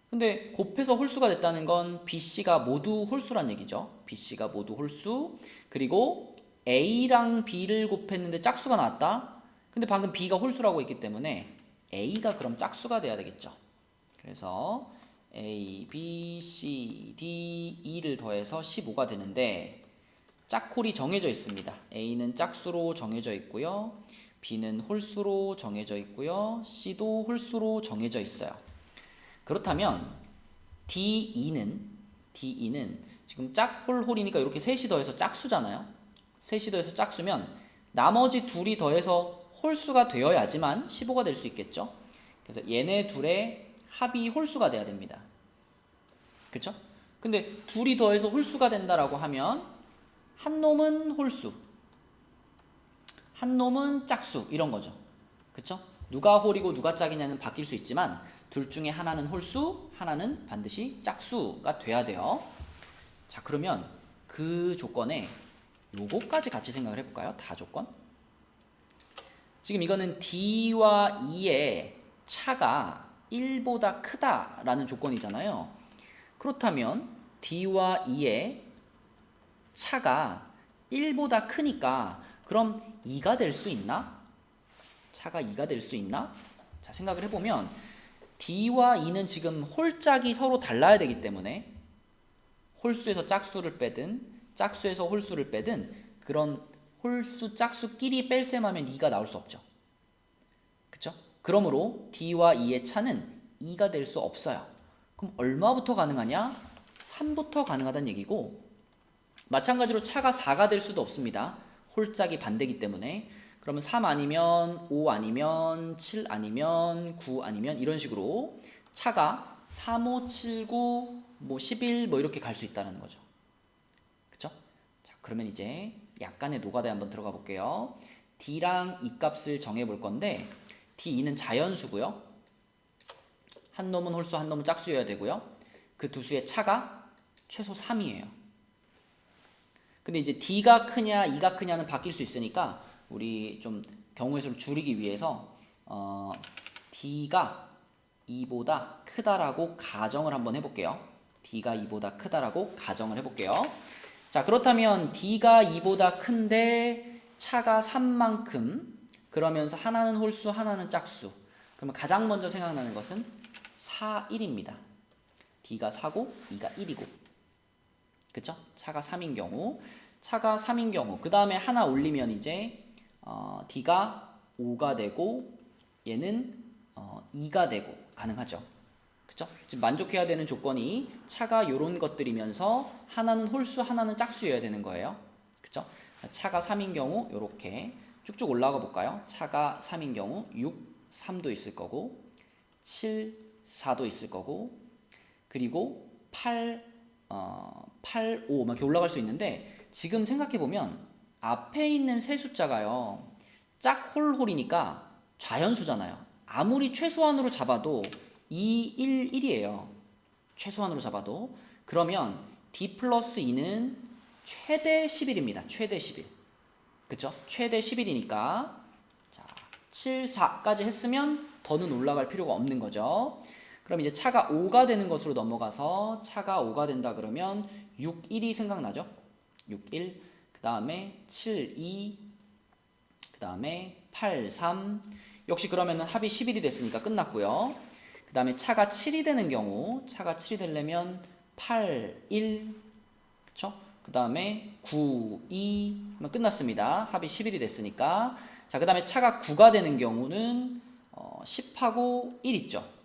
근데 곱해서 홀수가 됐다는 건 B, C가 모두 홀수란 얘기죠. B, C가 모두 홀수. 그리고 A랑 B를 곱했는데 짝수가 나왔다. 근데 방금 B가 홀수라고 했기 때문에 A가 그럼 짝수가 돼야 되겠죠. 그래서 A, B, C, D, E를 더해서 15가 되는데 짝홀이 정해져 있습니다. A는 짝수로 정해져 있고요. B는 홀수로 정해져 있고요. C도 홀수로 정해져 있어요. 그렇다면 DE는 지금 짝홀홀이니까 이렇게 셋이 더해서 짝수잖아요. 셋이 더해서 짝수면 나머지 둘이 더해서 홀수가 되어야지만 15가 될 수 있겠죠. 그래서 얘네 둘의 합이 홀수가 돼야 됩니다. 그쵸? 근데 둘이 더해서 홀수가 된다라고 하면 한 놈은 홀수, 한 놈은 짝수 이런 거죠. 그쵸? 누가 홀이고 누가 짝이냐는 바뀔 수 있지만 둘 중에 하나는 홀수, 하나는 반드시 짝수가 돼야 돼요. 자, 그러면 그 조건에 요거까지 같이 생각을 해볼까요? 다 조건. 지금 이거는 D와 E의 차가 1보다 크다라는 조건이잖아요. 그렇다면 D와 E의 차가 1보다 크니까 그럼 2가 될 수 있나? 차가 2가 될 수 있나? 자, 생각을 해보면 D와 E는 지금 홀짝이 서로 달라야 되기 때문에 홀수에서 짝수를 빼든 짝수에서 홀수를 빼든 그런 홀수 짝수끼리 뺄셈하면 2가 나올 수 없죠. 그쵸? 그러므로 D와 E의 차는 2가 될 수 없어요. 그럼 얼마부터 가능하냐? 3부터 가능하다는 얘기고 마찬가지로 차가 4가 될 수도 없습니다. 홀짝이 반대기 때문에. 그러면 3 아니면 5 아니면 7 아니면 9 아니면 이런 식으로 차가 3, 5, 7, 9, 11 이렇게 갈 수 있다는 거죠. 그쵸? 자, 그러면 이제 약간의 노가다에 한번 들어가 볼게요. D랑 E 값을 정해 볼 건데 D, E는 자연수고요. 한 놈은 홀수, 한 놈은 짝수여야 되고요. 그 두 수의 차가 최소 3이에요. 근데 이제 D가 크냐, E가 크냐는 바뀔 수 있으니까 우리 좀 경우의 수를 줄이기 위해서 D가 E보다 크다라고 가정을 한번 해볼게요. D가 E보다 크다라고 가정을 해볼게요. 자, 그렇다면 D가 E보다 큰데 차가 3만큼, 그러면서 하나는 홀수, 하나는 짝수. 그러면 가장 먼저 생각나는 것은 4, 1입니다. D가 4고 E가 1이고. 그쵸? 차가 3인 경우. 차가 3인 경우. 그 다음에 하나 올리면 이제 D가 5가 되고 얘는 2가 되고 가능하죠. 그쵸? 지금 만족해야 되는 조건이 차가 요런 것들이면서 하나는 홀수, 하나는 짝수여야 되는 거예요. 그쵸? 차가 3인 경우 요렇게 쭉쭉 올라가 볼까요? 차가 3인 경우 6, 3도 있을 거고 7, 4도 있을 거고 그리고 8, 8, 5 막 이렇게 올라갈 수 있는데 지금 생각해 보면 앞에 있는 세 숫자가요. 짝홀홀이니까 좌연수잖아요. 아무리 최소한으로 잡아도 2, 1, 1이에요. 최소한으로 잡아도. 그러면 D 플러스 2는 최대 11입니다. 최대 11. 그쵸? 최대 11이니까 자, 7, 4까지 했으면 더는 올라갈 필요가 없는 거죠. 그럼 이제 차가 5가 되는 것으로 넘어가서 차가 5가 된다 그러면 6, 1이 생각나죠? 6, 1, 그 다음에 7, 2, 그 다음에 8, 3. 역시 그러면 합이 11이 됐으니까 끝났고요. 그 다음에 차가 7이 되는 경우, 차가 7이 되려면 8, 1, 그쵸? 그 다음에 9, 2, 끝났습니다. 합이 11이 됐으니까. 자, 그 다음에 차가 9가 되는 경우는 10하고 1 있죠?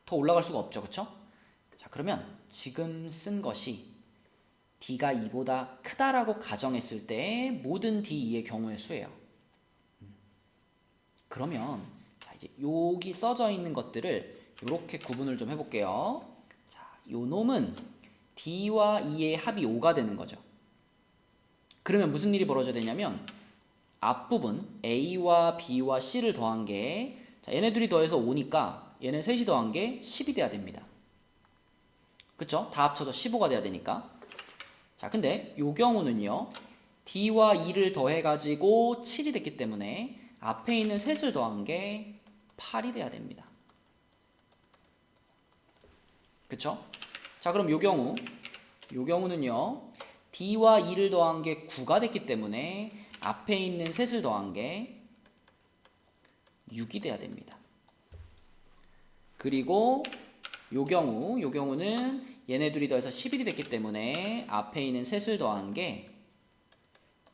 더 올라갈 수가 없죠, 그쵸? 자, 그러면 지금 쓴 것이 D가 2보다 크다라고 가정했을 때 모든 D2의 경우의 수예요. 그러면 자, 이제 여기 써져 있는 것들을 이렇게 구분을 좀 해볼게요. 자, 요 놈은 D와 E의 합이 5가 되는 거죠. 그러면 무슨 일이 벌어져야 되냐면 앞부분 A와 B와 C를 더한 게 자, 얘네 둘이 더해서 5니까 얘네 셋이 더한 게 10이 돼야 됩니다. 그쵸? 다 합쳐서 15가 돼야 되니까. 자, 근데 요 경우는요. D와 E를 더해가지고 7이 됐기 때문에 앞에 있는 셋을 더한 게 8이 돼야 됩니다. 그쵸? 자, 그럼 요 경우는요. D와 E를 더한 게 9가 됐기 때문에 앞에 있는 셋을 더한 게 6이 돼야 됩니다. 그리고 요 경우는 얘네 둘이 더해서 11이 됐기 때문에 앞에 있는 셋을 더한 게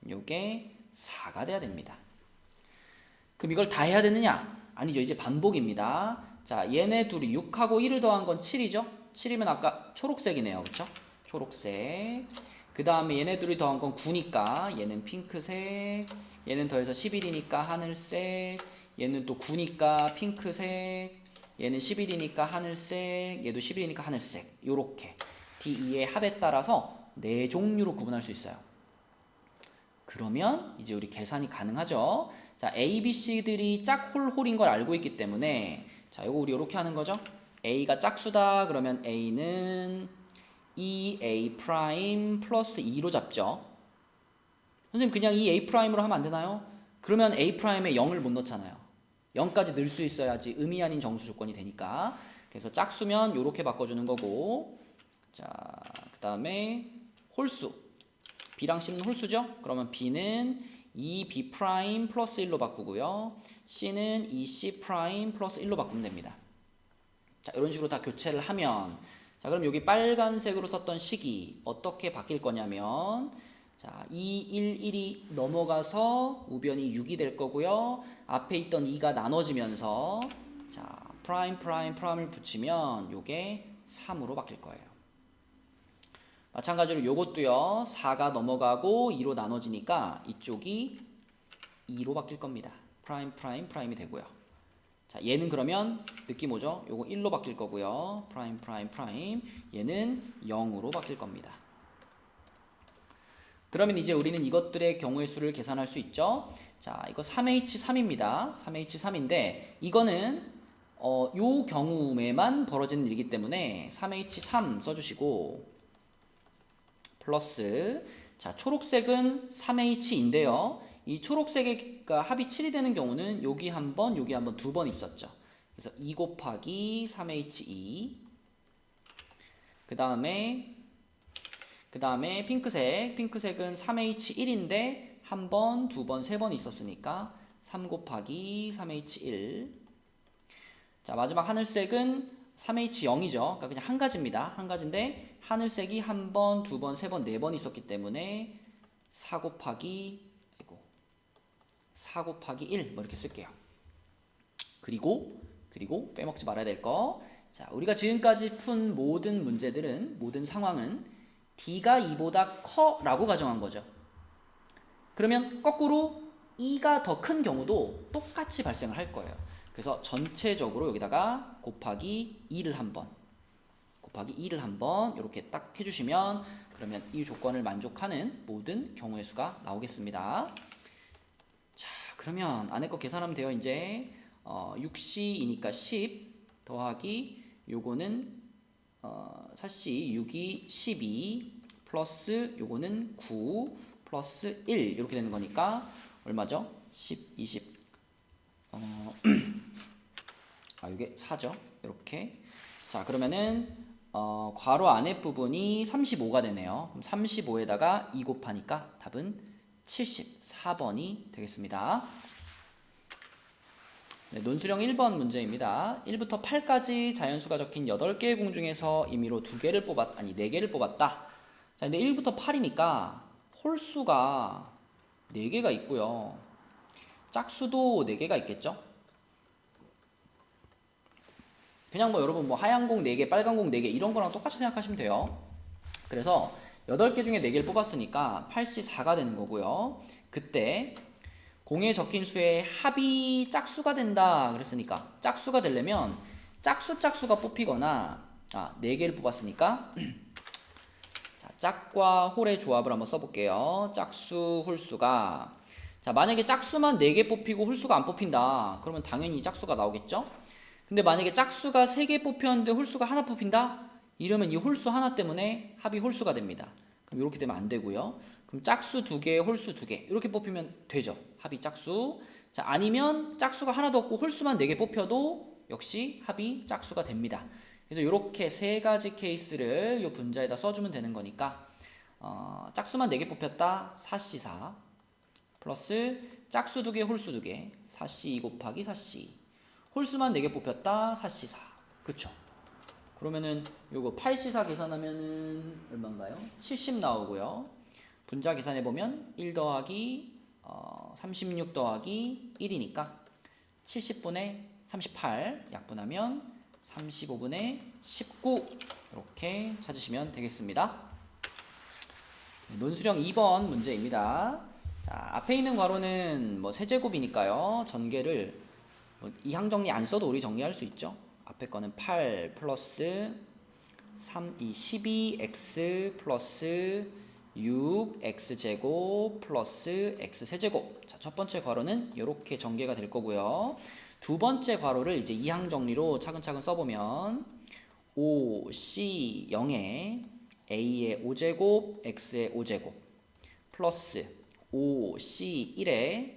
요게 4가 돼야 됩니다. 그럼 이걸 다 해야 되느냐? 아니죠. 이제 반복입니다. 자, 얘네 둘이 6하고 1을 더한 건 7이죠? 7이면 아까 초록색이네요. 그쵸? 초록색. 그 다음에 얘네 둘이 더한 건 9니까 얘는 핑크색. 얘는 더해서 11이니까 하늘색. 얘는 또 9니까 핑크색. 얘는 11이니까 하늘색. 얘도 11이니까 하늘색. 요렇게 D2의 합에 따라서 4종류로 구분할 수 있어요. 그러면 이제 우리 계산이 가능하죠. 자, A, B, C들이 짝홀홀인 걸 알고 있기 때문에 자, 요거 우리 이렇게 하는 거죠. A가 짝수다 그러면 A는 2A 프라임 플러스 2로 잡죠. 선생님 그냥 2A 프라임으로 하면 안 되나요? 그러면 A 프라임에 0을 못 넣잖아요. 0까지 넣을 수 있어야지 의미 아닌 정수 조건이 되니까. 그래서 짝수면 요렇게 바꿔주는 거고. 자, 그 다음에 홀수. B랑 C는 홀수죠? 그러면 B는 2B 프라임 플러스 1로 바꾸고요. C는 2C 프라임 플러스 1로 바꾸면 됩니다. 자, 이런 식으로 다 교체를 하면 자, 그럼 여기 빨간색으로 썼던 식이 어떻게 바뀔 거냐면 자, 2, 1, 1이 넘어가서 우변이 6이 될 거고요. 앞에 있던 2가 나눠지면서 자, 프라임을 붙이면 요게 3으로 바뀔 거예요. 마찬가지로 요것도요. 4가 넘어가고 2로 나눠지니까 이쪽이 2로 바뀔 겁니다. 프라임이 되고요. 자, 얘는 그러면 느낌 오죠? 요거 1로 바뀔 거고요. 프라임. 얘는 0으로 바뀔 겁니다. 그러면 이제 우리는 이것들의 경우의 수를 계산할 수 있죠. 자, 이거 3H3입니다. 3H3인데 이거는 요 경우에만 벌어지는 일이기 때문에 3H3 써주시고 플러스 자 초록색은 3H인데요. 이 초록색의 합이 7이 되는 경우는 여기 한 번, 여기 한 번, 두 번 있었죠. 그래서 2 곱하기 3H2 그 다음에 핑크색은 3H1인데 한 번, 두 번, 세 번 있었으니까 3 곱하기 3H1 자 마지막 하늘색은 3H0이죠. 그러니까 그냥 한 가지입니다. 한 가지인데 하늘색이 한 번, 두 번, 세 번, 네 번 있었기 때문에 4 곱하기 1 뭐 이렇게 쓸게요. 그리고 빼먹지 말아야 될 거. 자, 우리가 지금까지 푼 모든 문제들은 모든 상황은 D가 2보다 커라고 가정한 거죠. 그러면 거꾸로 2가 더 큰 경우도 똑같이 발생을 할 거예요. 그래서 전체적으로 여기다가 곱하기 2를 한번 이렇게 딱 해주시면 그러면 이 조건을 만족하는 모든 경우의 수가 나오겠습니다. 자, 그러면 안에 거 계산하면 돼요. 이제 6C이니까 10 더하기 요거는 4C 6이 12 플러스 요거는 9 플러스 1 이렇게 되는 거니까 얼마죠? 10, 20 이게 4죠. 이렇게 자 그러면은 괄호 안에 부분이 35가 되네요. 그럼 35에다가 2 곱하니까 답은 74번이 되겠습니다. 네, 논술형 1번 문제입니다. 1부터 8까지 자연수가 적힌 8개의 공 중에서 임의로 2개를 4개를 뽑았다. 자, 근데 1부터 8이니까 홀수가 4개가 있고요. 짝수도 4개가 있겠죠? 그냥 뭐 여러분 뭐 하얀 공 4개, 빨간 공 4개 이런 거랑 똑같이 생각하시면 돼요. 그래서 8개 중에 4개를 뽑았으니까 8C4가 되는 거고요. 그때 공에 적힌 수의 합이 짝수가 된다 그랬으니까 짝수가 되려면 짝수가 뽑히거나 4개를 뽑았으니까 자, 짝과 홀의 조합을 한번 써볼게요. 짝수, 홀수가 자 만약에 짝수만 4개 뽑히고 홀수가 안 뽑힌다 그러면 당연히 짝수가 나오겠죠? 근데 만약에 짝수가 3개 뽑혔는데 홀수가 하나 뽑힌다? 이러면 이 홀수 하나 때문에 합이 홀수가 됩니다. 그럼 이렇게 되면 안 되고요. 그럼 짝수 2개, 홀수 2개 이렇게 뽑히면 되죠. 합이 짝수. 자 아니면 짝수가 하나도 없고 홀수만 4개 뽑혀도 역시 합이 짝수가 됩니다. 그래서 이렇게 세 가지 케이스를 이 분자에다 써주면 되는 거니까 짝수만 4개 뽑혔다 4C4 플러스 짝수 2개, 홀수 2개 4C2 곱하기 4C 홀수만 4개 뽑혔다 4C4 그쵸? 그러면은 요거 8C4 계산하면은 얼마인가요? 70 나오고요. 분자 계산해보면 1 더하기 36 더하기 1이니까 70분의 38 약분하면 35분의 19 이렇게 찾으시면 되겠습니다. 논술형 2번 문제입니다. 자, 앞에 있는 괄호는 뭐 세제곱이니까요. 전개를 이항 정리 안 써도 우리 정리할 수 있죠. 앞에 거는 8 플러스 12x 플러스 6x제곱 플러스 x세제곱. 자, 첫 번째 괄호는 이렇게 전개가 될 거고요. 두 번째 괄호를 이제 이항 정리로 차근차근 써보면 5c0에 a의 5제곱 x의 5제곱 플러스 5c1에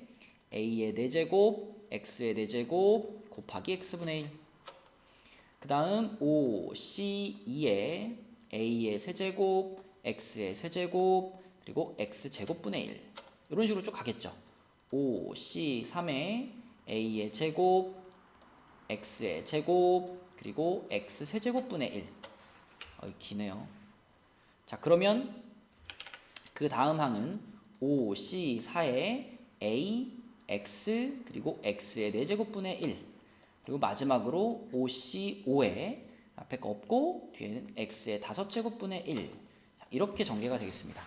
a의 4제곱 x의 4제곱 곱하기 x분의 1 그 다음 5c2에 a의 세제곱 x의 세제곱 그리고 x제곱분의 1 이런 식으로 쭉 가겠죠. 5c3에 a의 제곱 x의 제곱 그리고 x세제곱분의 1 기네요. 자 그러면 그 다음 항은 5c4에 a x 그리고 x의 4제곱분의 1 그리고 마지막으로 5c5에 앞에 거 없고 뒤에는 x의 5제곱분의 1 자, 이렇게 전개가 되겠습니다.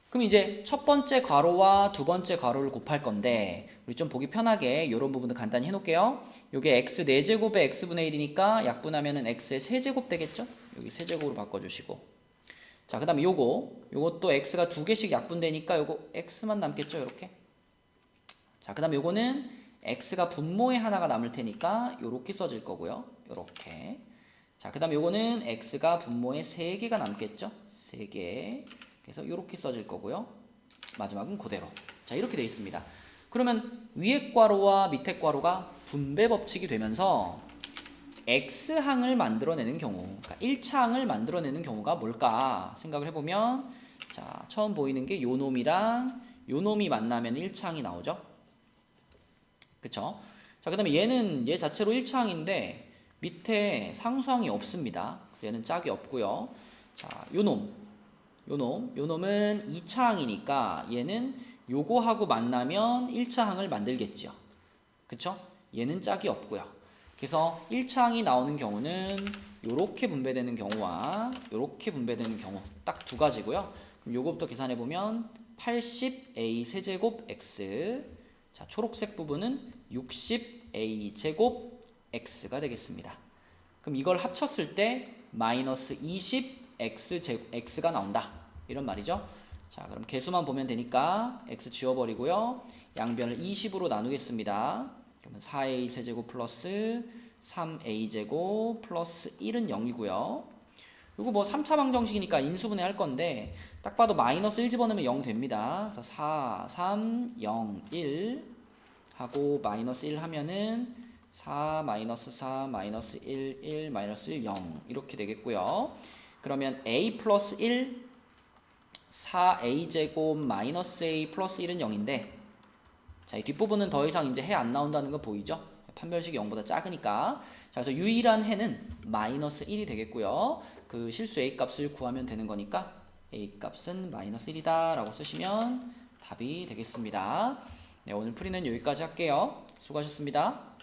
그럼 이제 첫 번째 괄호와 두 번째 괄호를 곱할 건데 우리 좀 보기 편하게 이런 부분도 간단히 해놓을게요. 요게 x 4제곱에 x분의 1이니까 약분하면은 x의 세제곱 되겠죠? 여기 세제곱으로 바꿔주시고 자, 그 다음에 요것도 x가 두 개씩 약분되니까 요거 x만 남겠죠, 이렇게. 자, 그 다음에 요거는 x가 분모에 하나가 남을 테니까 요렇게 써질 거고요. 요렇게. 자, 그 다음에 요거는 x가 분모에 3개가 남겠죠. 3개. 그래서 요렇게 써질 거고요. 마지막은 그대로. 자, 이렇게 되어 있습니다. 그러면 위에 괄호와 밑에 괄호가 분배 법칙이 되면서 x항을 만들어내는 경우, 그러니까 1차항을 만들어내는 경우가 뭘까 생각을 해보면, 자, 처음 보이는 게 요 놈이랑 요 놈이 만나면 1차항이 나오죠. 그쵸? 자, 그 다음에 얘 자체로 1차항인데 밑에 상수항이 없습니다. 그래서 얘는 짝이 없고요. 자, 요 놈은 2차항이니까 얘는 요거하고 만나면 1차항을 만들겠죠. 그쵸? 얘는 짝이 없고요. 그래서 1차항이 나오는 경우는 요렇게 분배되는 경우와 요렇게 분배되는 경우 딱 두 가지고요. 그럼 요거부터 계산해 보면 80a 세제곱 x, 자, 초록색 부분은 60a 제곱 x가 되겠습니다. 그럼 이걸 합쳤을 때 마이너스 20x가 나온다, 이런 말이죠. 자, 그럼 개수만 보면 되니까 x 지워버리고요. 양변을 20으로 나누겠습니다. 그러면 4a 세제곱 플러스 3a 제곱 플러스 1은 0이고요. 이거 뭐 3차 방정식이니까 인수분해 할 건데 딱 봐도 마이너스 1 집어넣으면 0 됩니다. 그래서 4, 3, 0, 1 하고 마이너스 1 하면은 4, 마이너스 4, 마이너스 1, 1, 마이너스 1, 0 이렇게 되겠고요. 그러면 a 플러스 1, 4a 제곱 마이너스 a 플러스 1은 0인데, 자, 이 뒷부분은 더 이상 이제 해 안 나온다는 거 보이죠? 판별식이 0보다 작으니까. 자, 그래서 유일한 해는 마이너스 1이 되겠고요. 그 실수 a 값을 구하면 되는 거니까 a 값은 마이너스 1이다 라고 쓰시면 답이 되겠습니다. 네, 오늘 풀이는 여기까지 할게요. 수고하셨습니다.